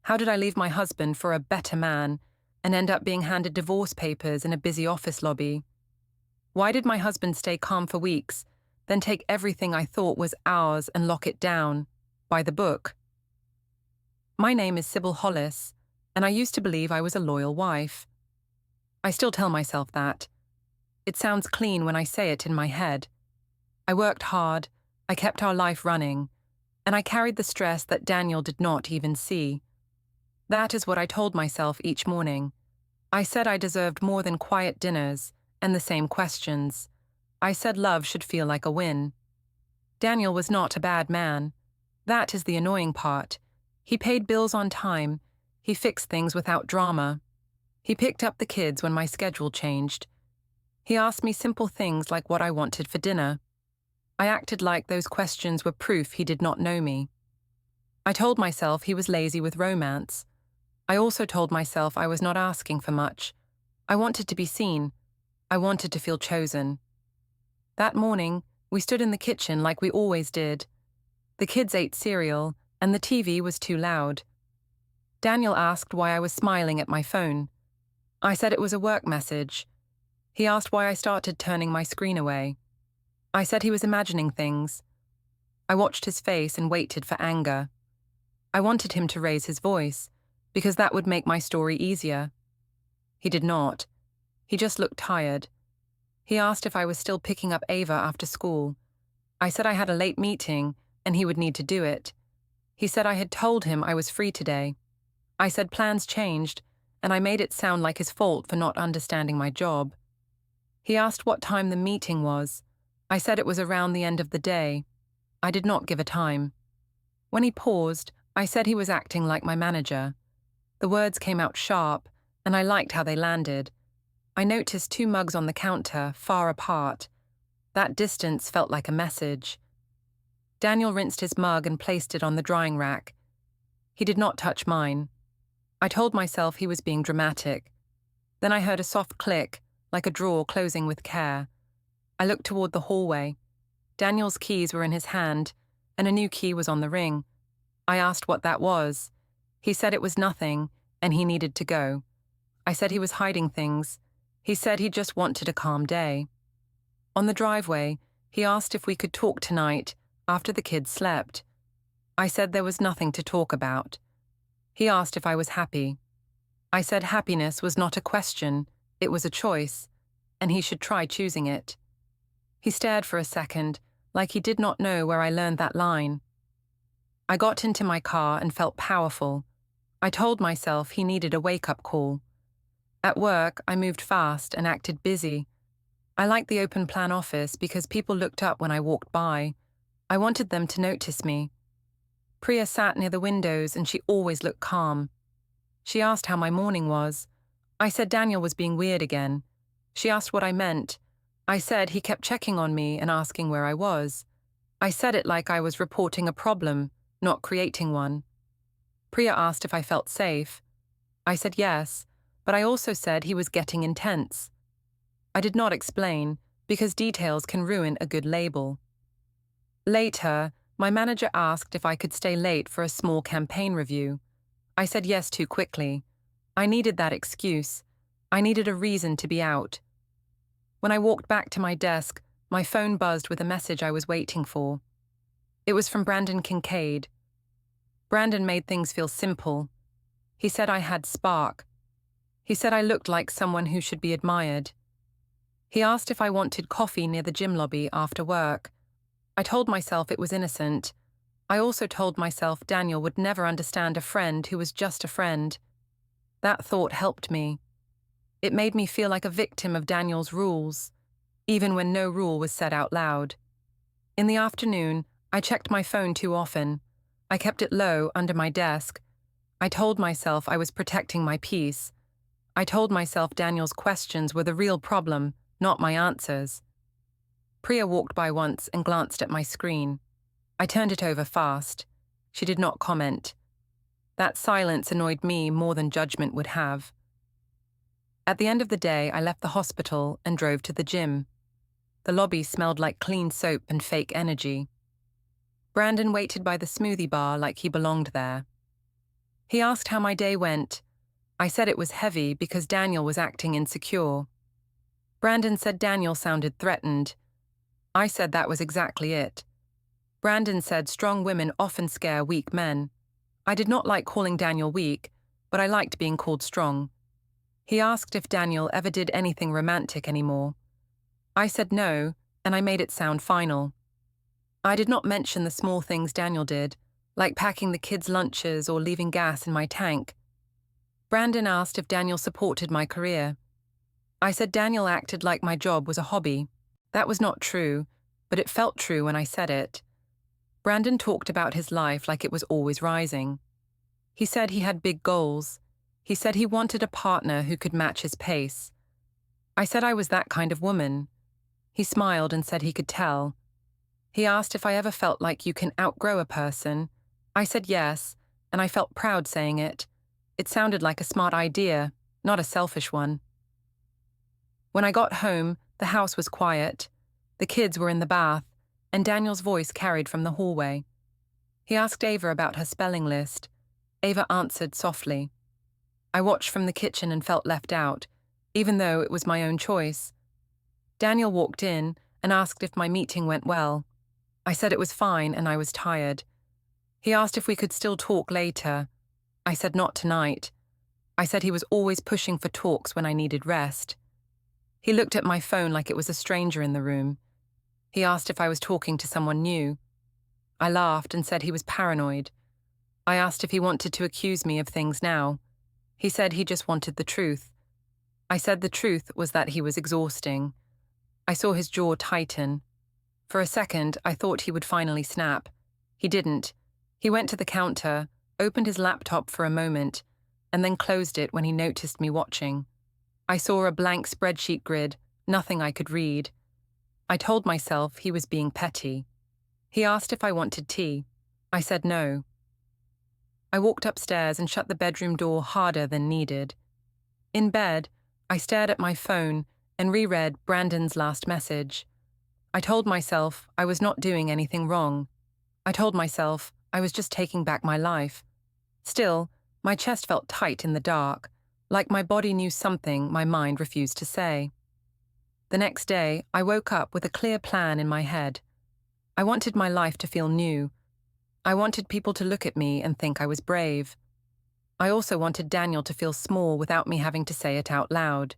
How did I leave my husband for a better man and end up being handed divorce papers in a busy office lobby? Why did my husband stay calm for weeks, then take everything I thought was ours and lock it down, by the book? My name is Sybil Hollis, and I used to believe I was a loyal wife. I still tell myself that. It sounds clean when I say it in my head. I worked hard, I kept our life running, and I carried the stress that Daniel did not even see. That is what I told myself each morning. I said I deserved more than quiet dinners and the same questions. I said love should feel like a win. Daniel was not a bad man. That is the annoying part. He paid bills on time. He fixed things without drama. He picked up the kids when my schedule changed. He asked me simple things like what I wanted for dinner. I acted like those questions were proof he did not know me. I told myself he was lazy with romance. I also told myself I was not asking for much. I wanted to be seen. I wanted to feel chosen. That morning, we stood in the kitchen like we always did. The kids ate cereal, and the TV was too loud. Daniel asked why I was smiling at my phone. I said it was a work message. He asked why I started turning my screen away. I said he was imagining things. I watched his face and waited for anger. I wanted him to raise his voice, because that would make my story easier. He did not. He just looked tired. He asked if I was still picking up Ava after school. I said I had a late meeting and he would need to do it. He said I had told him I was free today. I said plans changed, and I made it sound like his fault for not understanding my job. He asked what time the meeting was. I said it was around the end of the day. I did not give a time. When he paused, I said he was acting like my manager. The words came out sharp, and I liked how they landed. I noticed 2 mugs on the counter, far apart. That distance felt like a message. Daniel rinsed his mug and placed it on the drying rack. He did not touch mine. I told myself he was being dramatic. Then I heard a soft click, like a drawer closing with care. I looked toward the hallway. Daniel's keys were in his hand, and a new key was on the ring. I asked what that was. He said it was nothing, and he needed to go. I said he was hiding things. He said he just wanted a calm day. On the driveway, he asked if we could talk tonight, after the kids slept. I said there was nothing to talk about. He asked if I was happy. I said happiness was not a question, it was a choice, and he should try choosing it. He stared for a second, like he did not know where I learned that line. I got into my car and felt powerful. I told myself he needed a wake-up call. At work, I moved fast and acted busy. I liked the open-plan office because people looked up when I walked by. I wanted them to notice me. Priya sat near the windows and she always looked calm. She asked how my morning was. I said Daniel was being weird again. She asked what I meant. I said he kept checking on me and asking where I was. I said it like I was reporting a problem, not creating one. Priya asked if I felt safe. I said yes, but I also said he was getting intense. I did not explain, because details can ruin a good label. Later, my manager asked if I could stay late for a small campaign review. I said yes too quickly. I needed that excuse. I needed a reason to be out. When I walked back to my desk, my phone buzzed with a message I was waiting for. It was from Brandon Kincaid. Brandon made things feel simple. He said I had spark. He said I looked like someone who should be admired. He asked if I wanted coffee near the gym lobby after work. I told myself it was innocent. I also told myself Daniel would never understand a friend who was just a friend. That thought helped me. It made me feel like a victim of Daniel's rules, even when no rule was said out loud. In the afternoon, I checked my phone too often. I kept it low under my desk. I told myself I was protecting my peace. I told myself Daniel's questions were the real problem, not my answers. Priya walked by once and glanced at my screen. I turned it over fast. She did not comment. That silence annoyed me more than judgment would have. At the end of the day, I left the hospital and drove to the gym. The lobby smelled like clean soap and fake energy. Brandon waited by the smoothie bar like he belonged there. He asked how my day went. I said it was heavy because Daniel was acting insecure. Brandon said Daniel sounded threatened. I said that was exactly it. Brandon said strong women often scare weak men. I did not like calling Daniel weak, but I liked being called strong. He asked if Daniel ever did anything romantic anymore. I said no, and I made it sound final. I did not mention the small things Daniel did, like packing the kids' lunches or leaving gas in my tank. Brandon asked if Daniel supported my career. I said Daniel acted like my job was a hobby. That was not true, but it felt true when I said it. Brandon talked about his life like it was always rising. He said he had big goals. He said he wanted a partner who could match his pace. I said I was that kind of woman. He smiled and said he could tell. He asked if I ever felt like you can outgrow a person. I said yes, and I felt proud saying it. It sounded like a smart idea, not a selfish one. When I got home, the house was quiet. The kids were in the bath, and Daniel's voice carried from the hallway. He asked Ava about her spelling list. Ava answered softly. I watched from the kitchen and felt left out, even though it was my own choice. Daniel walked in and asked if my meeting went well. I said it was fine and I was tired. He asked if we could still talk later. I said not tonight. I said he was always pushing for talks when I needed rest. He looked at my phone like it was a stranger in the room. He asked if I was talking to someone new. I laughed and said he was paranoid. I asked if he wanted to accuse me of things now. He said he just wanted the truth. I said the truth was that he was exhausting. I saw his jaw tighten. For a second, I thought he would finally snap. He didn't. He went to the counter, opened his laptop for a moment, and then closed it when he noticed me watching. I saw a blank spreadsheet grid, nothing I could read. I told myself he was being petty. He asked if I wanted tea. I said no. I walked upstairs and shut the bedroom door harder than needed. In bed, I stared at my phone and reread Brandon's last message. I told myself I was not doing anything wrong. I told myself I was just taking back my life. Still, my chest felt tight in the dark, like my body knew something my mind refused to say. The next day, I woke up with a clear plan in my head. I wanted my life to feel new. I wanted people to look at me and think I was brave. I also wanted Daniel to feel small without me having to say it out loud.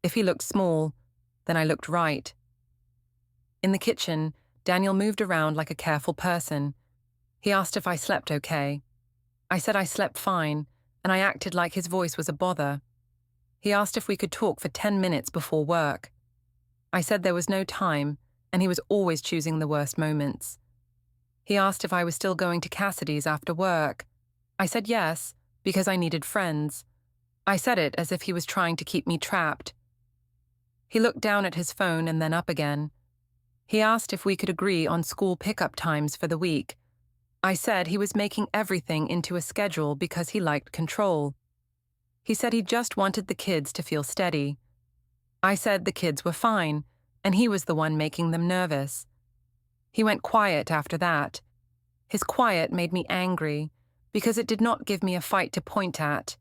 If he looked small, then I looked right. In the kitchen, Daniel moved around like a careful person. He asked if I slept okay. I said I slept fine, and I acted like his voice was a bother. He asked if we could talk for 10 minutes before work. I said there was no time, and he was always choosing the worst moments. He asked if I was still going to Cassidy's after work. I said yes, because I needed friends. I said it as if he was trying to keep me trapped. He looked down at his phone and then up again. He asked if we could agree on school pickup times for the week. I said he was making everything into a schedule because he liked control. He said he just wanted the kids to feel steady. I said the kids were fine, and he was the one making them nervous. He went quiet after that. His quiet made me angry, because it did not give me a fight to point at.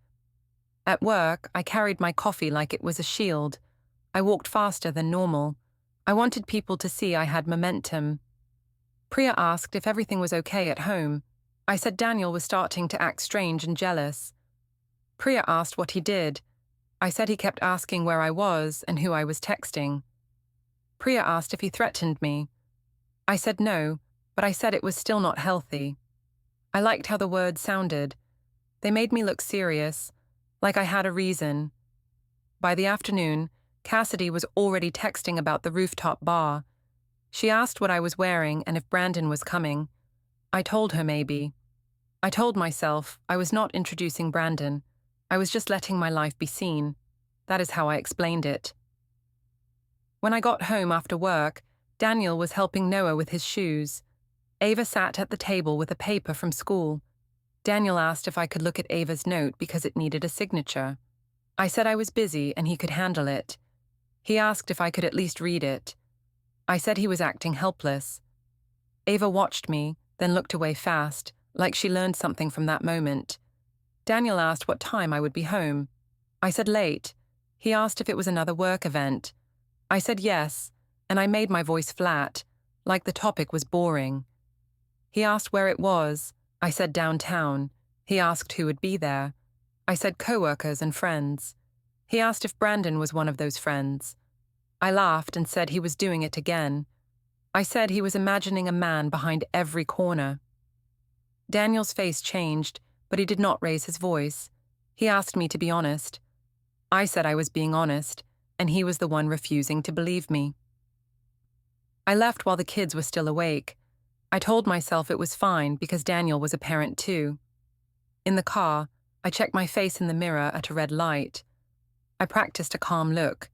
At work, I carried my coffee like it was a shield. I walked faster than normal. I wanted people to see I had momentum. Priya asked if everything was okay at home. I said Daniel was starting to act strange and jealous. Priya asked what he did. I said he kept asking where I was and who I was texting. Priya asked if he threatened me. I said no, but I said it was still not healthy. I liked how the words sounded. They made me look serious, like I had a reason. By the afternoon, Cassidy was already texting about the rooftop bar. She asked what I was wearing and if Brandon was coming. I told her maybe. I told myself I was not introducing Brandon. I was just letting my life be seen. That is how I explained it. When I got home after work, Daniel was helping Noah with his shoes. Ava sat at the table with a paper from school. Daniel asked if I could look at Ava's note because it needed a signature. I said I was busy and he could handle it. He asked if I could at least read it. I said he was acting helpless. Ava watched me, then looked away fast, like she learned something from that moment. Daniel asked what time I would be home. I said late. He asked if it was another work event. I said yes, and I made my voice flat, like the topic was boring. He asked where it was. I said downtown. He asked who would be there. I said co-workers and friends. He asked if Brandon was one of those friends. I laughed and said he was doing it again. I said he was imagining a man behind every corner. Daniel's face changed, but he did not raise his voice. He asked me to be honest. I said I was being honest, and he was the one refusing to believe me. I left while the kids were still awake. I told myself it was fine because Daniel was a parent too. In the car, I checked my face in the mirror at a red light. I practiced a calm look.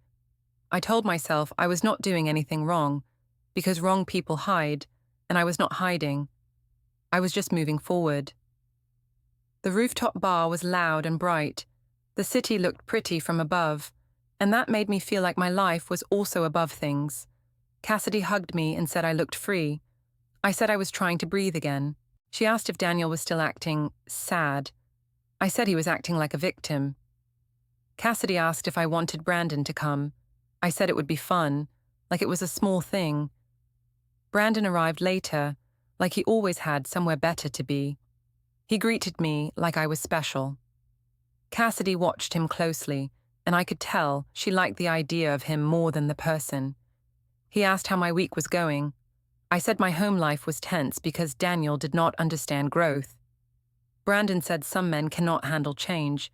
I told myself I was not doing anything wrong, because wrong people hide, and I was not hiding. I was just moving forward. The rooftop bar was loud and bright. The city looked pretty from above, and that made me feel like my life was also above things. Cassidy hugged me and said I looked free. I said I was trying to breathe again. She asked if Daniel was still acting sad. I said he was acting like a victim. Cassidy asked if I wanted Brandon to come. I said it would be fun, like it was a small thing. Brandon arrived later, like he always had somewhere better to be. He greeted me like I was special. Cassidy watched him closely, and I could tell she liked the idea of him more than the person. He asked how my week was going. I said my home life was tense because Daniel did not understand growth. Brandon said some men cannot handle change.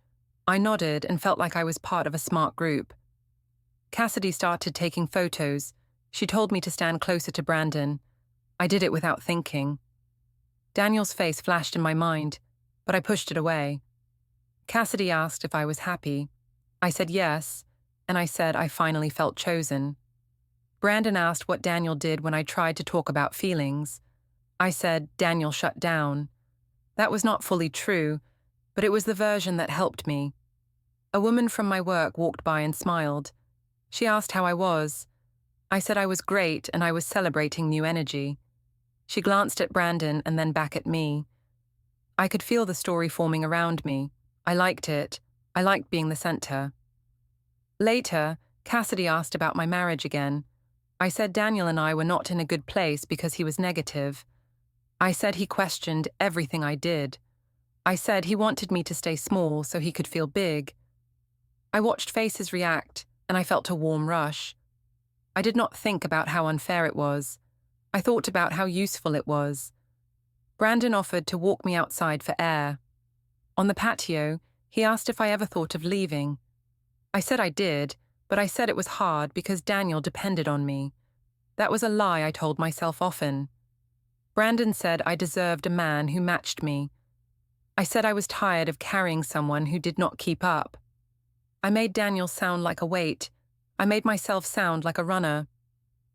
I nodded and felt like I was part of a smart group. Cassidy started taking photos. She told me to stand closer to Brandon. I did it without thinking. Daniel's face flashed in my mind, but I pushed it away. Cassidy asked if I was happy. I said yes, and I said I finally felt chosen. Brandon asked what Daniel did when I tried to talk about feelings. I said Daniel shut down. That was not fully true, but it was the version that helped me. A woman from my work walked by and smiled. She asked how I was. I said I was great and I was celebrating new energy. She glanced at Brandon and then back at me. I could feel the story forming around me. I liked it. I liked being the center. Later, Cassidy asked about my marriage again. I said Daniel and I were not in a good place because he was negative. I said he questioned everything I did. I said he wanted me to stay small so he could feel big. I watched faces react, and I felt a warm rush. I did not think about how unfair it was. I thought about how useful it was. Brandon offered to walk me outside for air. On the patio, he asked if I ever thought of leaving. I said I did, but I said it was hard because Daniel depended on me. That was a lie I told myself often. Brandon said I deserved a man who matched me. I said I was tired of carrying someone who did not keep up. I made Daniel sound like a weight. I made myself sound like a runner.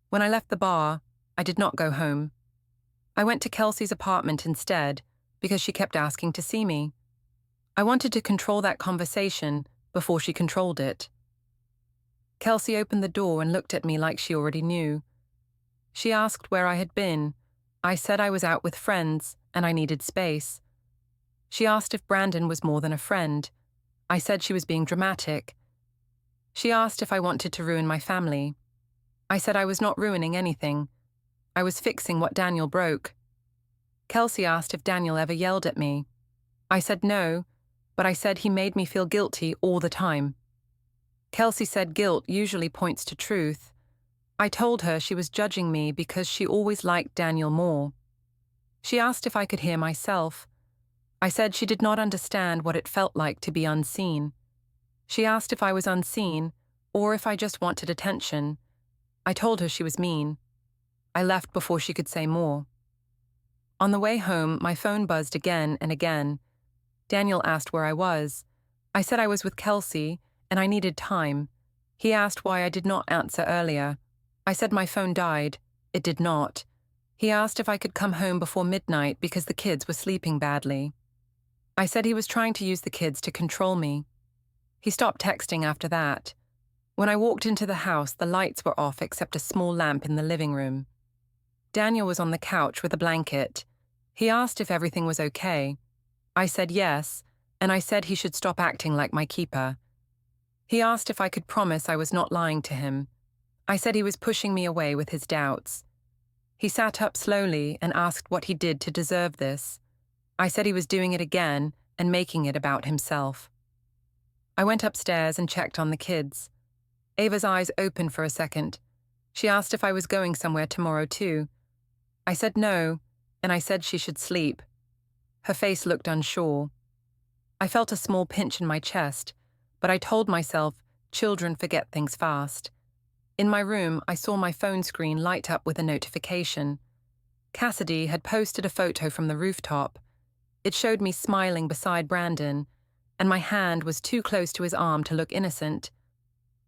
When I left the bar, I did not go home. I went to Kelsey's apartment instead because she kept asking to see me. I wanted to control that conversation before she controlled it. Kelsey opened the door and looked at me like she already knew. She asked where I had been. I said I was out with friends and I needed space. She asked if Brandon was more than a friend. I said she was being dramatic. She asked if I wanted to ruin my family. I said I was not ruining anything. I was fixing what Daniel broke. Kelsey asked if Daniel ever yelled at me. I said no, but I said he made me feel guilty all the time. Kelsey said guilt usually points to truth. I told her she was judging me because she always liked Daniel more. She asked if I could hear myself. I said she did not understand what it felt like to be unseen. She asked if I was unseen or if I just wanted attention. I told her she was mean. I left before she could say more. On the way home, my phone buzzed again and again. Daniel asked where I was. I said I was with Kelsey and I needed time. He asked why I did not answer earlier. I said my phone died. It did not. He asked if I could come home before midnight because the kids were sleeping badly. I said he was trying to use the kids to control me. He stopped texting after that. When I walked into the house, the lights were off except a small lamp in the living room. Daniel was on the couch with a blanket. He asked if everything was okay. I said yes, and I said he should stop acting like my keeper. He asked if I could promise I was not lying to him. I said he was pushing me away with his doubts. He sat up slowly and asked what he did to deserve this. I said he was doing it again and making it about himself. I went upstairs and checked on the kids. Ava's eyes opened for a second. She asked if I was going somewhere tomorrow too. I said no, and I said she should sleep. Her face looked unsure. I felt a small pinch in my chest, but I told myself children forget things fast. In my room, I saw my phone screen light up with a notification. Cassidy had posted a photo from the rooftop. It showed me smiling beside Brandon, and my hand was too close to his arm to look innocent.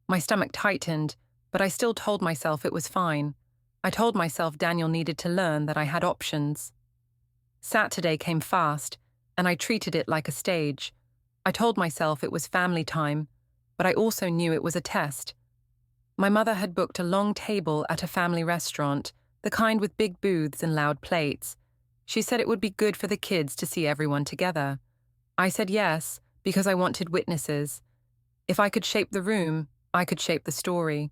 My stomach tightened, but I still told myself it was fine. I told myself Daniel needed to learn that I had options. Saturday came fast, and I treated it like a stage. I told myself it was family time, but I also knew it was a test. My mother had booked a long table at a family restaurant, the kind with big booths and loud plates. She said it would be good for the kids to see everyone together. I said yes, because I wanted witnesses. If I could shape the room, I could shape the story.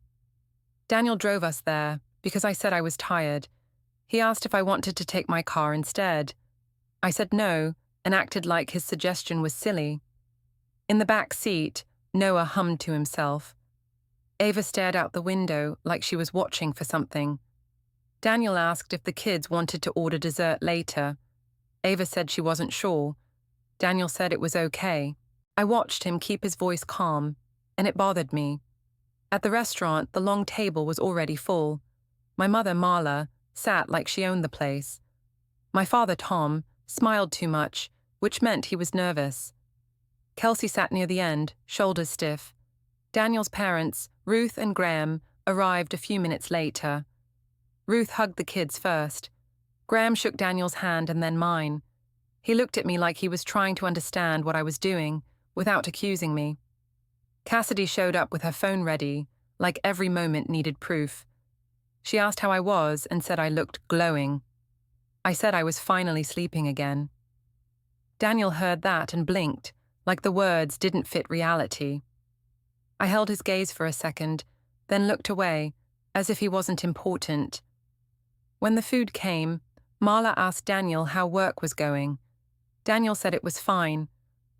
Daniel drove us there, because I said I was tired. He asked if I wanted to take my car instead. I said no, and acted like his suggestion was silly. In the back seat, Noah hummed to himself. Ava stared out the window like she was watching for something. Daniel asked if the kids wanted to order dessert later. Ava said she wasn't sure. Daniel said it was okay. I watched him keep his voice calm, and it bothered me. At the restaurant, the long table was already full. My mother, Marla, sat like she owned the place. My father, Tom, smiled too much, which meant he was nervous. Kelsey sat near the end, shoulders stiff. Daniel's parents, Ruth and Graham, arrived a few minutes later. Ruth hugged the kids first. Graham shook Daniel's hand and then mine. He looked at me like he was trying to understand what I was doing, without accusing me. Cassidy showed up with her phone ready, like every moment needed proof. She asked how I was and said I looked glowing. I said I was finally sleeping again. Daniel heard that and blinked, like the words didn't fit reality. I held his gaze for a second, then looked away, as if he wasn't important. When the food came, Marla asked Daniel how work was going. Daniel said it was fine.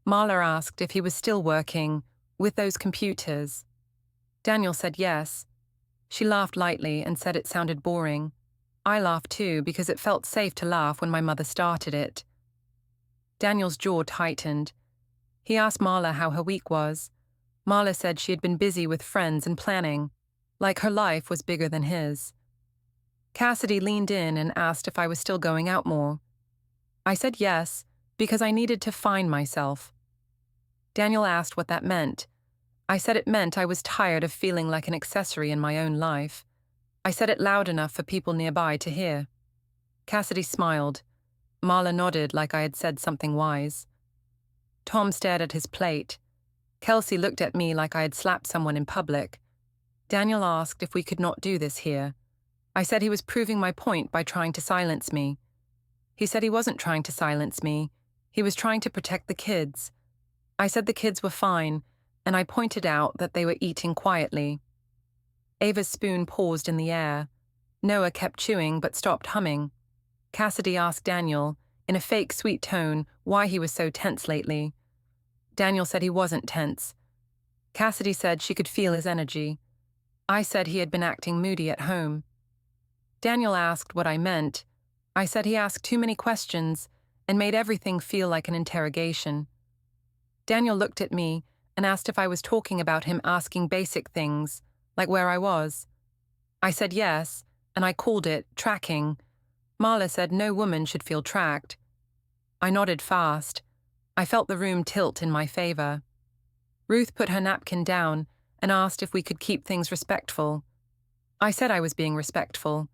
Marla asked if he was still working with those computers. Daniel said yes. She laughed lightly and said it sounded boring. I laughed too because it felt safe to laugh when my mother started it. Daniel's jaw tightened. He asked Marla how her week was. Marla said she had been busy with friends and planning, like her life was bigger than his. Cassidy leaned in and asked if I was still going out more. I said yes, because I needed to find myself. Daniel asked what that meant. I said it meant I was tired of feeling like an accessory in my own life. I said it loud enough for people nearby to hear. Cassidy smiled. Marla nodded like I had said something wise. Tom stared at his plate. Kelsey looked at me like I had slapped someone in public. Daniel asked if we could not do this here. I said he was proving my point by trying to silence me. He said he wasn't trying to silence me. He was trying to protect the kids. I said the kids were fine, and I pointed out that they were eating quietly. Ava's spoon paused in the air. Noah kept chewing but stopped humming. Cassidy asked Daniel, in a fake sweet tone, why he was so tense lately. Daniel said he wasn't tense. Cassidy said she could feel his energy. I said he had been acting moody at home. Daniel asked what I meant. I said he asked too many questions and made everything feel like an interrogation. Daniel looked at me and asked if I was talking about him asking basic things, like where I was. I said yes, and I called it tracking. Marla said no woman should feel tracked. I nodded fast. I felt the room tilt in my favor. Ruth put her napkin down and asked if we could keep things respectful. I said I was being respectful,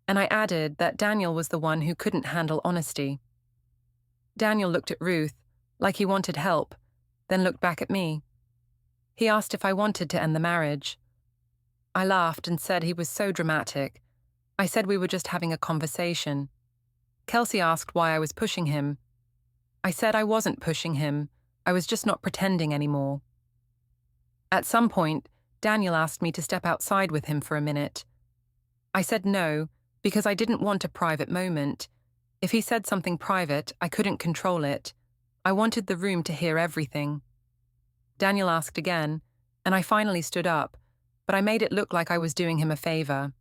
and I added that Daniel was the one who couldn't handle honesty. Daniel looked at Ruth, like he wanted help, then looked back at me. He asked if I wanted to end the marriage. I laughed and said he was so dramatic. I said we were just having a conversation. Kelsey asked why I was pushing him. I said I wasn't pushing him. I was just not pretending anymore. At some point, Daniel asked me to step outside with him for a minute. I said no, because I didn't want a private moment. If he said something private, I couldn't control it. I wanted the room to hear everything. Daniel asked again, and I finally stood up, but I made it look like I was doing him a favor.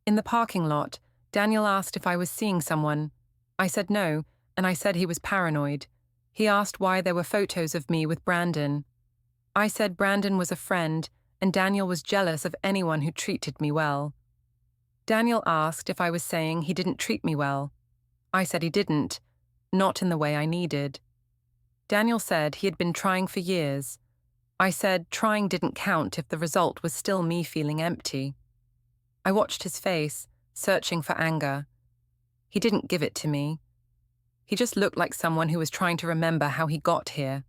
In the parking lot, Daniel asked if I was seeing someone. I said no, and I said he was paranoid. He asked why there were photos of me with Brandon. I said Brandon was a friend, and Daniel was jealous of anyone who treated me well. Daniel asked if I was saying he didn't treat me well. I said he didn't, not in the way I needed. Daniel said he had been trying for years. I said trying didn't count if the result was still me feeling empty. I watched his face, searching for anger. He didn't give it to me. He just looked like someone who was trying to remember how he got here.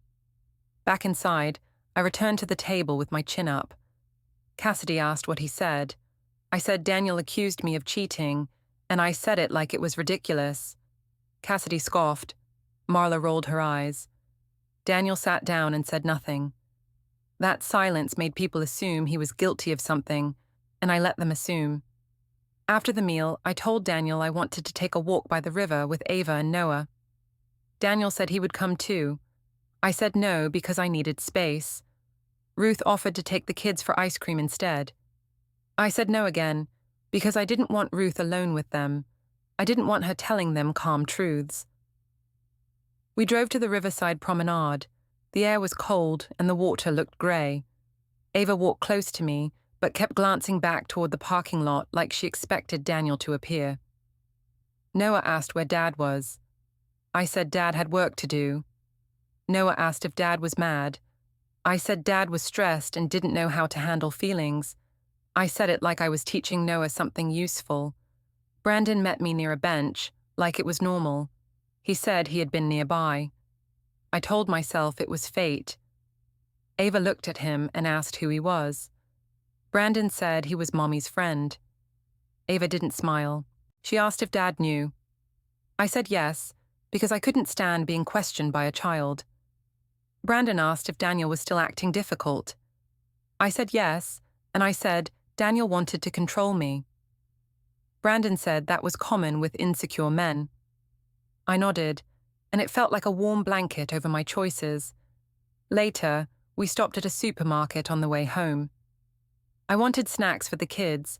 Back inside, I returned to the table with my chin up. Cassidy asked what he said. I said Daniel accused me of cheating, and I said it like it was ridiculous. Cassidy scoffed. Marla rolled her eyes. Daniel sat down and said nothing. That silence made people assume he was guilty of something, and I let them assume. After the meal, I told Daniel I wanted to take a walk by the river with Ava and Noah. Daniel said he would come too. I said no because I needed space. Ruth offered to take the kids for ice cream instead. I said no again, because I didn't want Ruth alone with them. I didn't want her telling them calm truths. We drove to the riverside promenade. The air was cold and the water looked grey. Ava walked close to me, but kept glancing back toward the parking lot like she expected Daniel to appear. Noah asked where Dad was. I said Dad had work to do. Noah asked if Dad was mad. I said Dad was stressed and didn't know how to handle feelings. I said it like I was teaching Noah something useful. Brandon met me near a bench, like it was normal. He said he had been nearby. I told myself it was fate. Ava looked at him and asked who he was. Brandon said he was Mommy's friend. Ava didn't smile. She asked if Dad knew. I said yes, because I couldn't stand being questioned by a child. Brandon asked if Daniel was still acting difficult. I said yes, and I said Daniel wanted to control me. Brandon said that was common with insecure men. I nodded, and it felt like a warm blanket over my choices. Later, we stopped at a supermarket on the way home. I wanted snacks for the kids,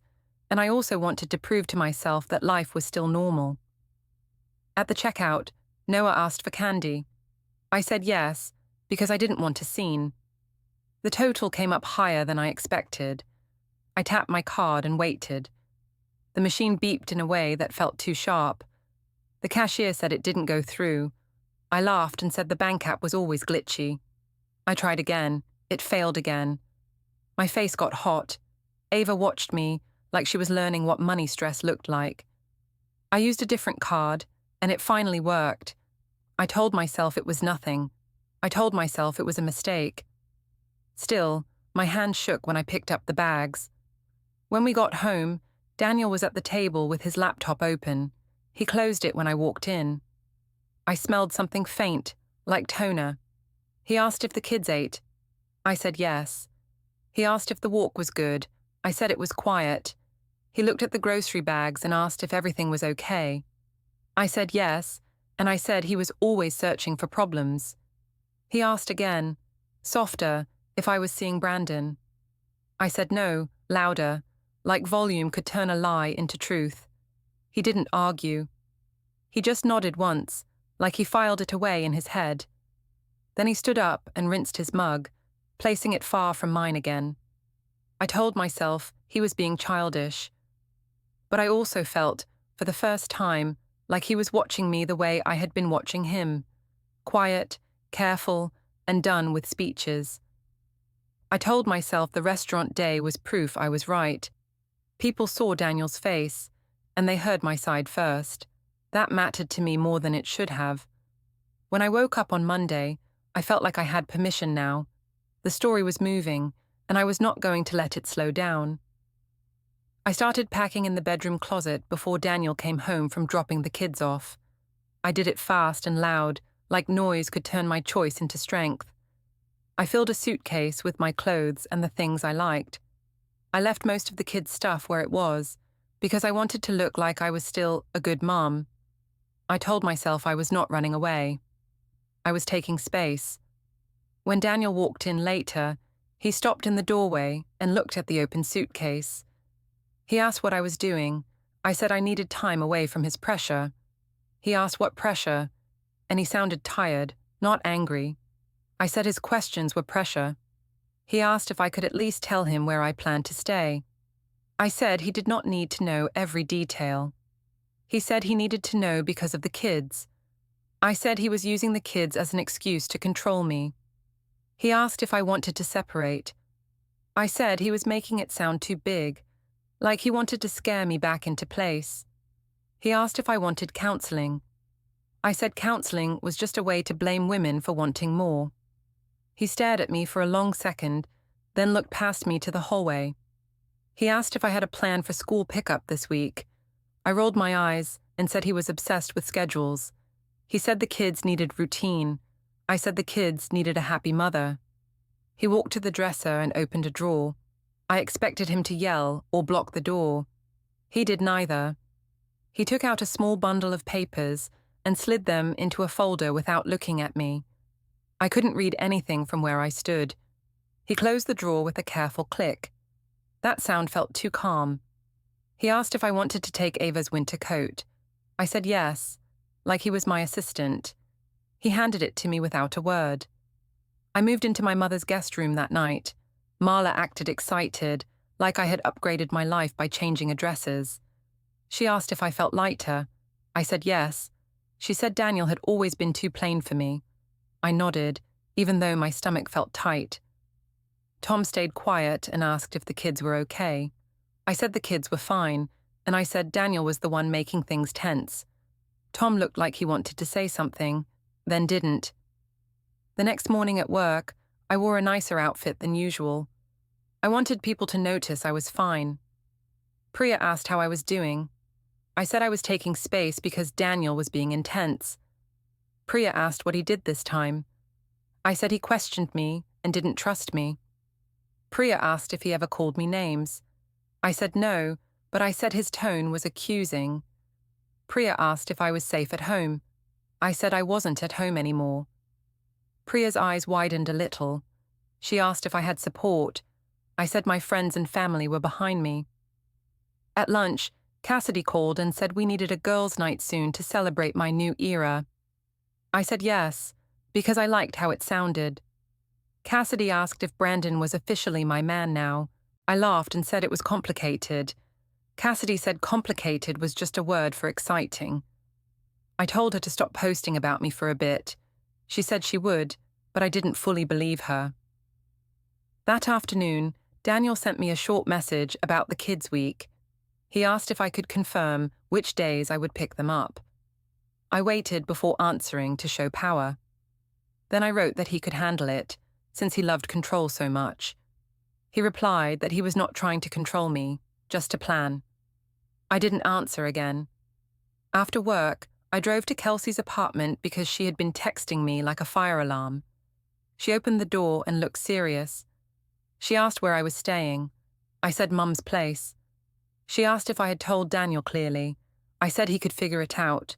and I also wanted to prove to myself that life was still normal. At the checkout, Noah asked for candy. I said yes, because I didn't want a scene. The total came up higher than I expected. I tapped my card and waited. The machine beeped in a way that felt too sharp. The cashier said it didn't go through. I laughed and said the bank app was always glitchy. I tried again. It failed again. My face got hot. Ava watched me like she was learning what money stress looked like. I used a different card, and it finally worked. I told myself it was nothing. I told myself it was a mistake. Still, my hand shook when I picked up the bags. When we got home, Daniel was at the table with his laptop open. He closed it when I walked in. I smelled something faint, like toner. He asked if the kids ate. I said yes. He asked if the walk was good. I said it was quiet. He looked at the grocery bags and asked if everything was okay. I said yes, and I said he was always searching for problems. He asked again, softer, if I was seeing Brandon. I said no, louder, like volume could turn a lie into truth. He didn't argue. He just nodded once, like he filed it away in his head. Then he stood up and rinsed his mug, placing it far from mine again. I told myself he was being childish. But I also felt, for the first time, like he was watching me the way I had been watching him. Quiet, careful, and done with speeches. I told myself the restaurant day was proof I was right. People saw Daniel's face, and they heard my side first. That mattered to me more than it should have. When I woke up on Monday, I felt like I had permission now. The story was moving, and I was not going to let it slow down. I started packing in the bedroom closet before Daniel came home from dropping the kids off. I did it fast and loud, like noise could turn my choice into strength. I filled a suitcase with my clothes and the things I liked. I left most of the kids' stuff where it was, because I wanted to look like I was still a good mom. I told myself I was not running away. I was taking space. When Daniel walked in later, he stopped in the doorway and looked at the open suitcase. He asked what I was doing. I said I needed time away from his pressure. He asked what pressure, and he sounded tired, not angry. I said his questions were pressure. He asked if I could at least tell him where I planned to stay. I said he did not need to know every detail. He said he needed to know because of the kids. I said he was using the kids as an excuse to control me. He asked if I wanted to separate. I said he was making it sound too big, like he wanted to scare me back into place. He asked if I wanted counseling. I said counseling was just a way to blame women for wanting more. He stared at me for a long second, then looked past me to the hallway. He asked if I had a plan for school pickup this week. I rolled my eyes and said he was obsessed with schedules. He said the kids needed routine. I said the kids needed a happy mother. He walked to the dresser and opened a drawer. I expected him to yell or block the door. He did neither. He took out a small bundle of papers and slid them into a folder without looking at me. I couldn't read anything from where I stood. He closed the drawer with a careful click. That sound felt too calm. He asked if I wanted to take Ava's winter coat. I said yes, like he was my assistant. He handed it to me without a word. I moved into my mother's guest room that night. Marla acted excited, like I had upgraded my life by changing addresses. She asked if I felt lighter. I said yes. She said Daniel had always been too plain for me. I nodded, even though my stomach felt tight. Tom stayed quiet and asked if the kids were okay. I said the kids were fine, and I said Daniel was the one making things tense. Tom looked like he wanted to say something, then didn't. The next morning at work, I wore a nicer outfit than usual. I wanted people to notice I was fine. Priya asked how I was doing. I said I was taking space because Daniel was being intense. Priya asked what he did this time. I said he questioned me and didn't trust me. Priya asked if he ever called me names. I said no, but I said his tone was accusing. Priya asked if I was safe at home. I said I wasn't at home anymore. Priya's eyes widened a little. She asked if I had support. I said my friends and family were behind me. At lunch, Cassidy called and said we needed a girls' night soon to celebrate my new era. I said yes, because I liked how it sounded. Cassidy asked if Brandon was officially my man now. I laughed and said it was complicated. Cassidy said complicated was just a word for exciting. I told her to stop posting about me for a bit. She said she would, but I didn't fully believe her. That afternoon, Daniel sent me a short message about the kids' week. He asked if I could confirm which days I would pick them up. I waited before answering to show power. Then I wrote that he could handle it, since he loved control so much. He replied that he was not trying to control me, just to plan. I didn't answer again. After work, I drove to Kelsey's apartment because she had been texting me like a fire alarm. She opened the door and looked serious. She asked where I was staying. I said Mum's place. She asked if I had told Daniel clearly. I said he could figure it out.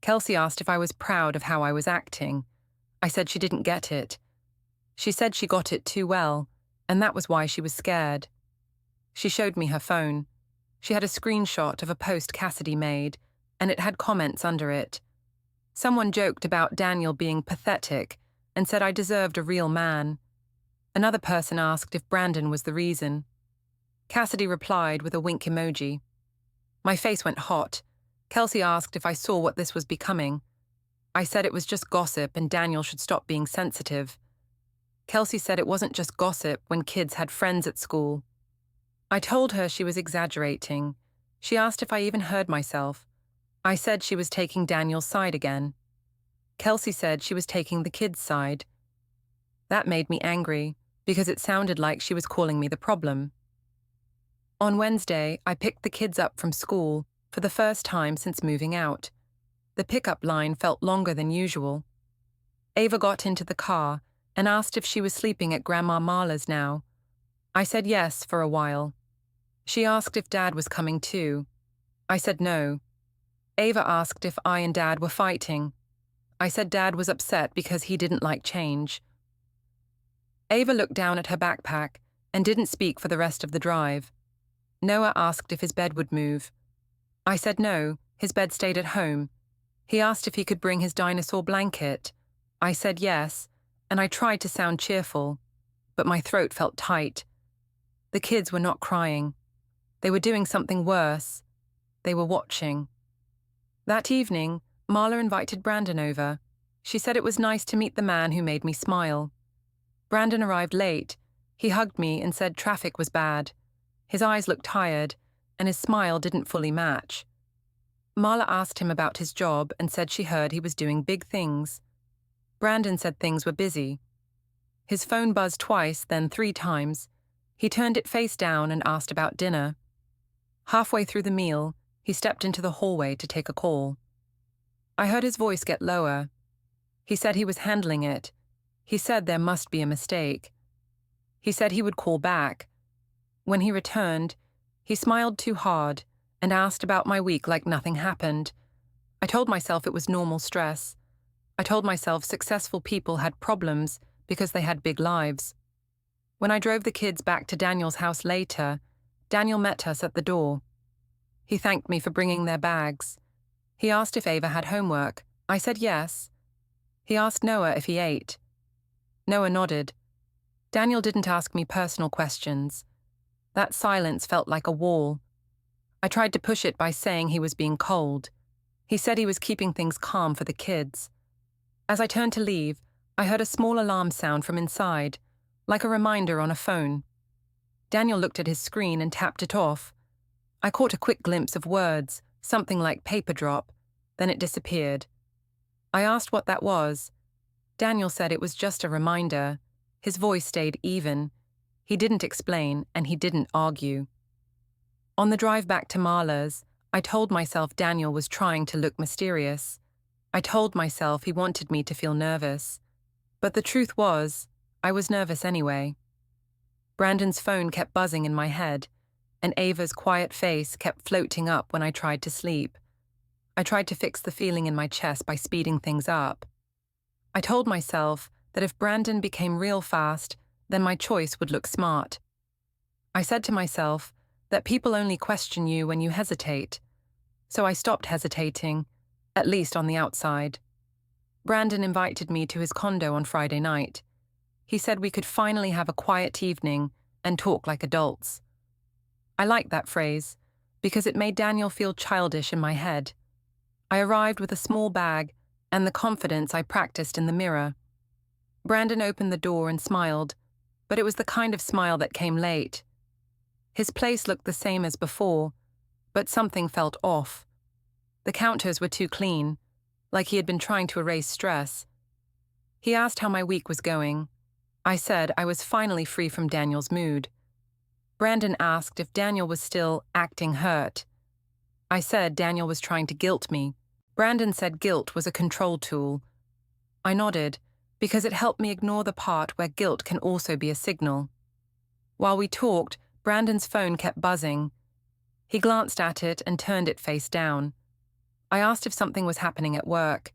Kelsey asked if I was proud of how I was acting. I said she didn't get it. She said she got it too well, and that was why she was scared. She showed me her phone. She had a screenshot of a post Cassidy made, and it had comments under it. Someone joked about Daniel being pathetic and said I deserved a real man. Another person asked if Brandon was the reason. Cassidy replied with a wink emoji. My face went hot. Kelsey asked if I saw what this was becoming. I said it was just gossip and Daniel should stop being sensitive. Kelsey said it wasn't just gossip when kids had friends at school. I told her she was exaggerating. She asked if I even heard myself. I said she was taking Daniel's side again. Kelsey said she was taking the kids' side. That made me angry, because it sounded like she was calling me the problem. On Wednesday, I picked the kids up from school for the first time since moving out. The pickup line felt longer than usual. Ava got into the car and asked if she was sleeping at Grandma Marla's now. I said yes for a while. She asked if Dad was coming too. I said no. Ava asked if I and Dad were fighting. I said Dad was upset because he didn't like change. Ava looked down at her backpack and didn't speak for the rest of the drive. Noah asked if his bed would move. I said no, his bed stayed at home. He asked if he could bring his dinosaur blanket. I said yes, and I tried to sound cheerful, but my throat felt tight. The kids were not crying. They were doing something worse. They were watching. That evening, Marla invited Brandon over. She said it was nice to meet the man who made me smile. Brandon arrived late. He hugged me and said traffic was bad. His eyes looked tired, and his smile didn't fully match. Marla asked him about his job and said she heard he was doing big things. Brandon said things were busy. His phone buzzed twice, then 3 times. He turned it face down and asked about dinner. Halfway through the meal, he stepped into the hallway to take a call. I heard his voice get lower. He said he was handling it. He said there must be a mistake. He said he would call back. When he returned, he smiled too hard and asked about my week like nothing happened. I told myself it was normal stress. I told myself successful people had problems because they had big lives. When I drove the kids back to Daniel's house later, Daniel met us at the door. He thanked me for bringing their bags. He asked if Ava had homework. I said yes. He asked Noah if he ate. Noah nodded. Daniel didn't ask me personal questions. That silence felt like a wall. I tried to push it by saying he was being cold. He said he was keeping things calm for the kids. As I turned to leave, I heard a small alarm sound from inside, like a reminder on a phone. Daniel looked at his screen and tapped it off. I caught a quick glimpse of words, something like paper drop, then it disappeared. I asked what that was. Daniel said it was just a reminder. His voice stayed even. He didn't explain, and he didn't argue. On the drive back to Marla's, I told myself Daniel was trying to look mysterious. I told myself he wanted me to feel nervous. But the truth was, I was nervous anyway. Brandon's phone kept buzzing in my head, and Ava's quiet face kept floating up when I tried to sleep. I tried to fix the feeling in my chest by speeding things up. I told myself that if Brandon became real fast, then my choice would look smart. I said to myself that people only question you when you hesitate. So I stopped hesitating, at least on the outside. Brandon invited me to his condo on Friday night. He said we could finally have a quiet evening and talk like adults. I liked that phrase because it made Daniel feel childish in my head. I arrived with a small bag and the confidence I practiced in the mirror. Brandon opened the door and smiled, but it was the kind of smile that came late. His place looked the same as before, but something felt off. The counters were too clean, like he had been trying to erase stress. He asked how my week was going. I said I was finally free from Daniel's mood. Brandon asked if Daniel was still acting hurt. I said Daniel was trying to guilt me. Brandon said guilt was a control tool. I nodded, because it helped me ignore the part where guilt can also be a signal. While we talked, Brandon's phone kept buzzing. He glanced at it and turned it face down. I asked if something was happening at work.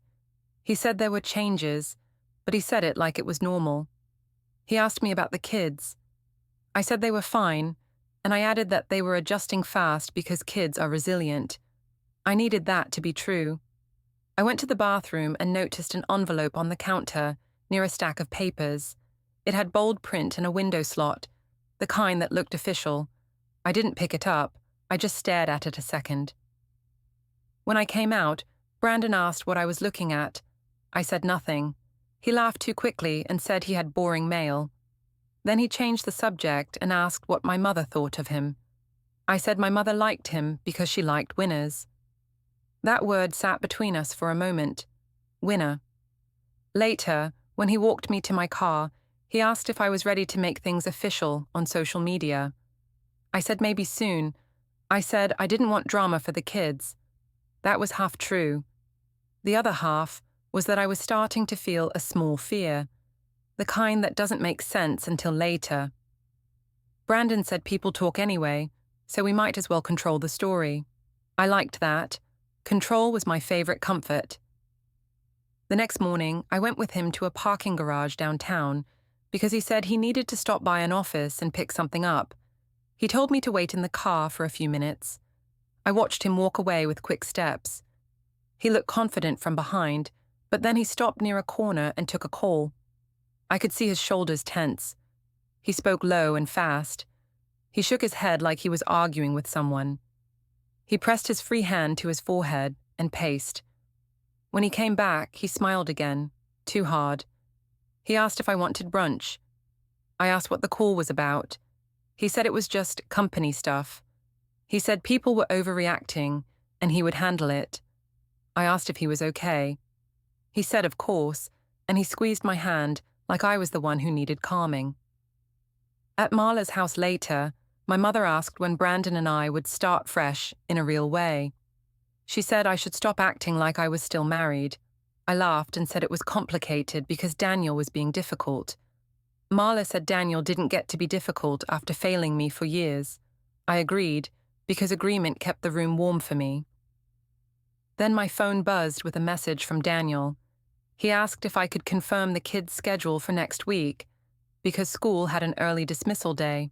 He said there were changes, but he said it like it was normal. He asked me about the kids. I said they were fine, and I added that they were adjusting fast because kids are resilient. I needed that to be true. I went to the bathroom and noticed an envelope on the counter near a stack of papers. It had bold print and a window slot, the kind that looked official. I didn't pick it up. I just stared at it a second. When I came out, Brandon asked what I was looking at. I said nothing. He laughed too quickly and said he had boring mail. Then he changed the subject and asked what my mother thought of him. I said my mother liked him because she liked winners. That word sat between us for a moment. Winner. Later, when he walked me to my car, he asked if I was ready to make things official on social media. I said maybe soon. I said I didn't want drama for the kids. That was half true. The other half was that I was starting to feel a small fear, the kind that doesn't make sense until later. Brandon said people talk anyway, so we might as well control the story. I liked that. Control was my favorite comfort. The next morning, I went with him to a parking garage downtown because he said he needed to stop by an office and pick something up. He told me to wait in the car for a few minutes. I watched him walk away with quick steps. He looked confident from behind, but then he stopped near a corner and took a call. I could see his shoulders tense. He spoke low and fast. He shook his head like he was arguing with someone. He pressed his free hand to his forehead and paced. When he came back, he smiled again, too hard. He asked if I wanted brunch. I asked what the call was about. He said it was just company stuff. He said people were overreacting and he would handle it. I asked if he was okay. He said of course, and he squeezed my hand like I was the one who needed calming. At Marla's house later, my mother asked when Brandon and I would start fresh in a real way. She said I should stop acting like I was still married. I laughed and said it was complicated because Daniel was being difficult. Marla said Daniel didn't get to be difficult after failing me for years. I agreed, because agreement kept the room warm for me. Then my phone buzzed with a message from Daniel. He asked if I could confirm the kids' schedule for next week, because school had an early dismissal day.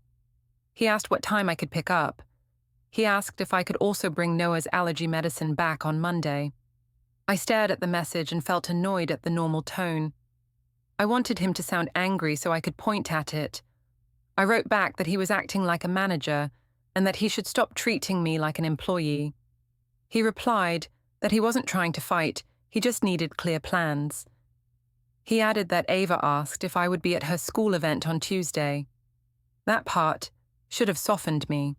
He asked what time I could pick up. He asked if I could also bring Noah's allergy medicine back on Monday. I stared at the message and felt annoyed at the normal tone. I wanted him to sound angry so I could point at it. I wrote back that he was acting like a manager and that he should stop treating me like an employee. He replied that he wasn't trying to fight, he just needed clear plans. He added that Ava asked if I would be at her school event on Tuesday. That part should have softened me.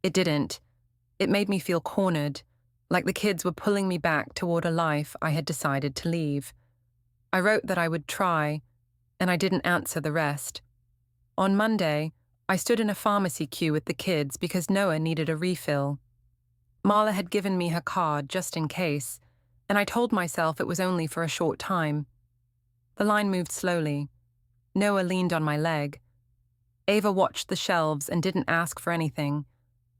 It didn't. It made me feel cornered, like the kids were pulling me back toward a life I had decided to leave. I wrote that I would try, and I didn't answer the rest. On Monday, I stood in a pharmacy queue with the kids because Noah needed a refill. Marla had given me her card just in case, and I told myself it was only for a short time. The line moved slowly. Noah leaned on my leg. Ava watched the shelves and didn't ask for anything.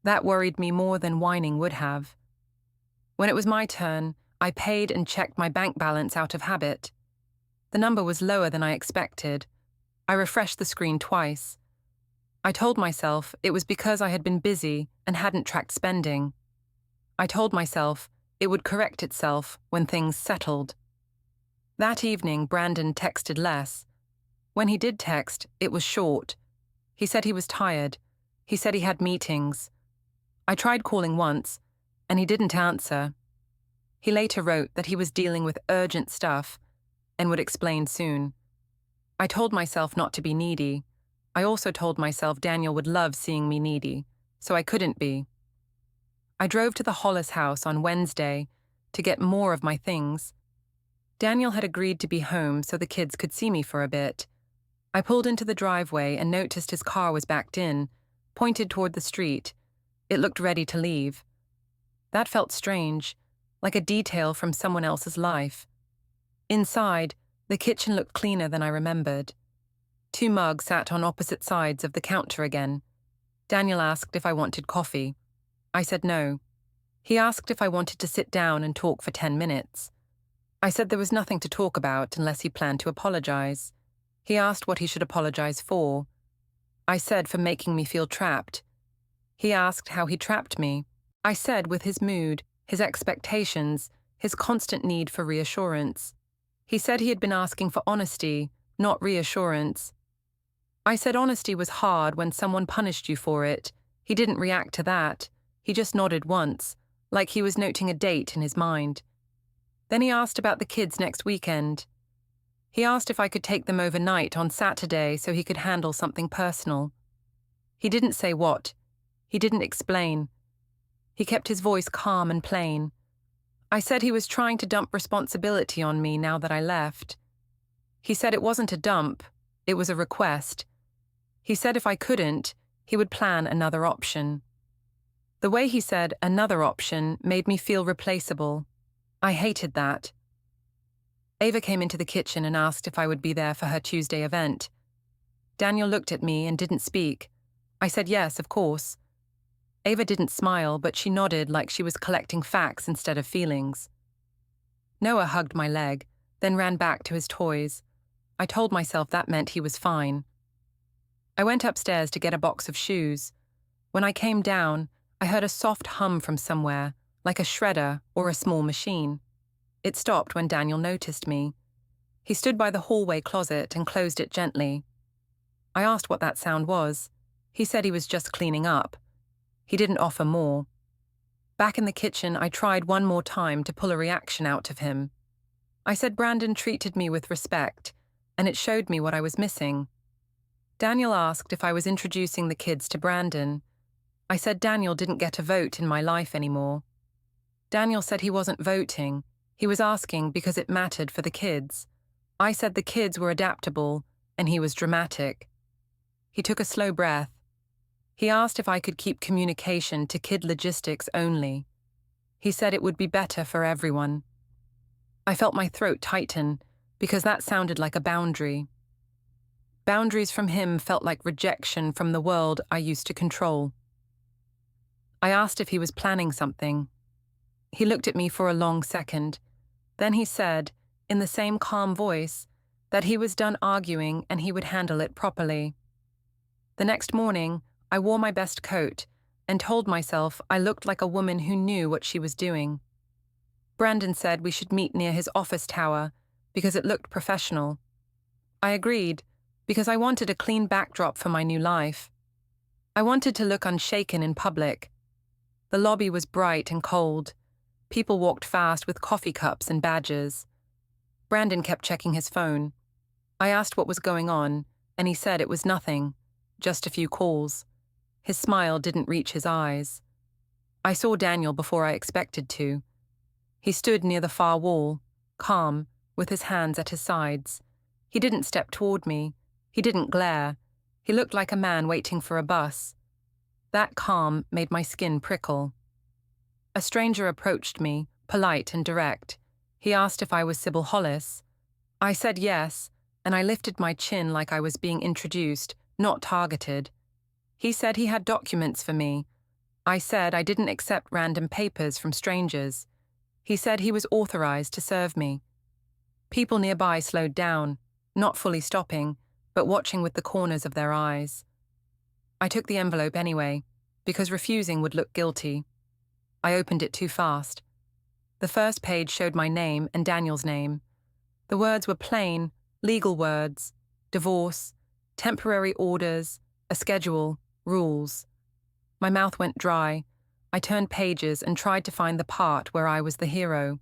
That worried me more than whining would have. When it was my turn, I paid and checked my bank balance out of habit. The number was lower than I expected. I refreshed the screen twice. I told myself it was because I had been busy and hadn't tracked spending. I told myself it would correct itself when things settled. That evening, Brandon texted less. When he did text, it was short. He said he was tired. He said he had meetings. I tried calling once, and he didn't answer. He later wrote that he was dealing with urgent stuff and would explain soon. I told myself not to be needy. I also told myself Daniel would love seeing me needy, so I couldn't be. I drove to the Hollis house on Wednesday to get more of my things. Daniel had agreed to be home so the kids could see me for a bit. I pulled into the driveway and noticed his car was backed in, pointed toward the street. It looked ready to leave. That felt strange, like a detail from someone else's life. Inside, the kitchen looked cleaner than I remembered. 2 mugs sat on opposite sides of the counter again. Daniel asked if I wanted coffee. I said no. He asked if I wanted to sit down and talk for 10 minutes. I said there was nothing to talk about unless he planned to apologize. He asked what he should apologize for. I said for making me feel trapped. He asked how he trapped me. I said with his mood, his expectations, his constant need for reassurance. He said he had been asking for honesty, not reassurance. I said honesty was hard when someone punished you for it. He didn't react to that. He just nodded once, like he was noting a date in his mind. Then he asked about the kids next weekend. He asked if I could take them overnight on Saturday so he could handle something personal. He didn't say what. He didn't explain. He kept his voice calm and plain. I said he was trying to dump responsibility on me now that I left. He said it wasn't a dump, it was a request. He said if I couldn't, he would plan another option. The way he said another option made me feel replaceable. I hated that. Ava came into the kitchen and asked if I would be there for her Tuesday event. Daniel looked at me and didn't speak. I said yes, of course. Ava didn't smile, but she nodded like she was collecting facts instead of feelings. Noah hugged my leg, then ran back to his toys. I told myself that meant he was fine. I went upstairs to get a box of shoes. When I came down, I heard a soft hum from somewhere, like a shredder or a small machine. It stopped when Daniel noticed me. He stood by the hallway closet and closed it gently. I asked what that sound was. He said he was just cleaning up. He didn't offer more. Back in the kitchen, I tried one more time to pull a reaction out of him. I said Brandon treated me with respect, and it showed me what I was missing. Daniel asked if I was introducing the kids to Brandon. I said Daniel didn't get a vote in my life anymore. Daniel said he wasn't voting. He was asking because it mattered for the kids. I said the kids were adaptable, and he was dramatic. He took a slow breath. He asked if I could keep communication to kid logistics only. He said it would be better for everyone. I felt my throat tighten, because that sounded like a boundary. Boundaries from him felt like rejection from the world I used to control. I asked if he was planning something. He looked at me for a long second. Then he said, in the same calm voice, that he was done arguing and he would handle it properly. The next morning, I wore my best coat and told myself I looked like a woman who knew what she was doing. Brandon said we should meet near his office tower because it looked professional. I agreed because I wanted a clean backdrop for my new life. I wanted to look unshaken in public. The lobby was bright and cold. People walked fast with coffee cups and badges. Brandon kept checking his phone. I asked what was going on, and he said it was nothing, just a few calls. His smile didn't reach his eyes. I saw Daniel before I expected to. He stood near the far wall, calm, with his hands at his sides. He didn't step toward me. He didn't glare. He looked like a man waiting for a bus. That calm made my skin prickle. A stranger approached me, polite and direct. He asked if I was Sybil Hollis. I said yes, and I lifted my chin like I was being introduced, not targeted. He said he had documents for me. I said I didn't accept random papers from strangers. He said he was authorized to serve me. People nearby slowed down, not fully stopping, but watching with the corners of their eyes. I took the envelope anyway, because refusing would look guilty. I opened it too fast. The first page showed my name and Daniel's name. The words were plain, legal words: divorce, temporary orders, a schedule, rules. My mouth went dry. I turned pages and tried to find the part where I was the hero.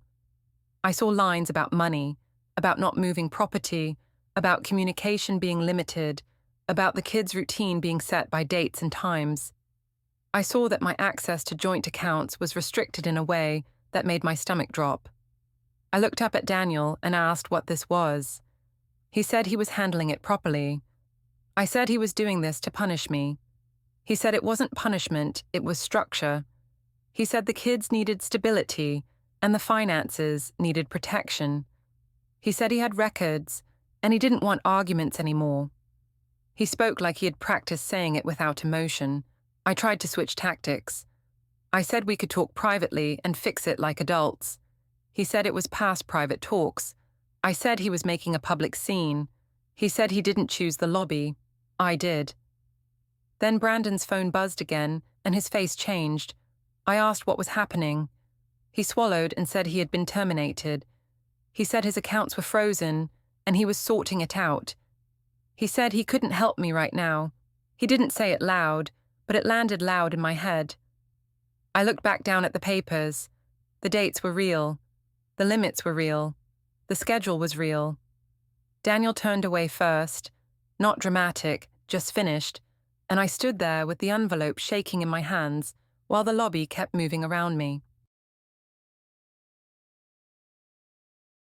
I saw lines about money, about not moving property, about communication being limited, about the kids' routine being set by dates and times. I saw that my access to joint accounts was restricted in a way that made my stomach drop. I looked up at Daniel and asked what this was. He said he was handling it properly. I said he was doing this to punish me. He said it wasn't punishment, it was structure. He said the kids needed stability and the finances needed protection. He said he had records and he didn't want arguments anymore. He spoke like he had practiced saying it without emotion. I tried to switch tactics. I said we could talk privately and fix it like adults. He said it was past private talks. I said he was making a public scene. He said he didn't choose the lobby. I did. Then Brandon's phone buzzed again, and his face changed. I asked what was happening. He swallowed and said he had been terminated. He said his accounts were frozen, and he was sorting it out. He said he couldn't help me right now. He didn't say it loud, but it landed loud in my head. I looked back down at the papers. The dates were real. The limits were real. The schedule was real. Daniel turned away first, not dramatic, just finished, and I stood there with the envelope shaking in my hands while the lobby kept moving around me.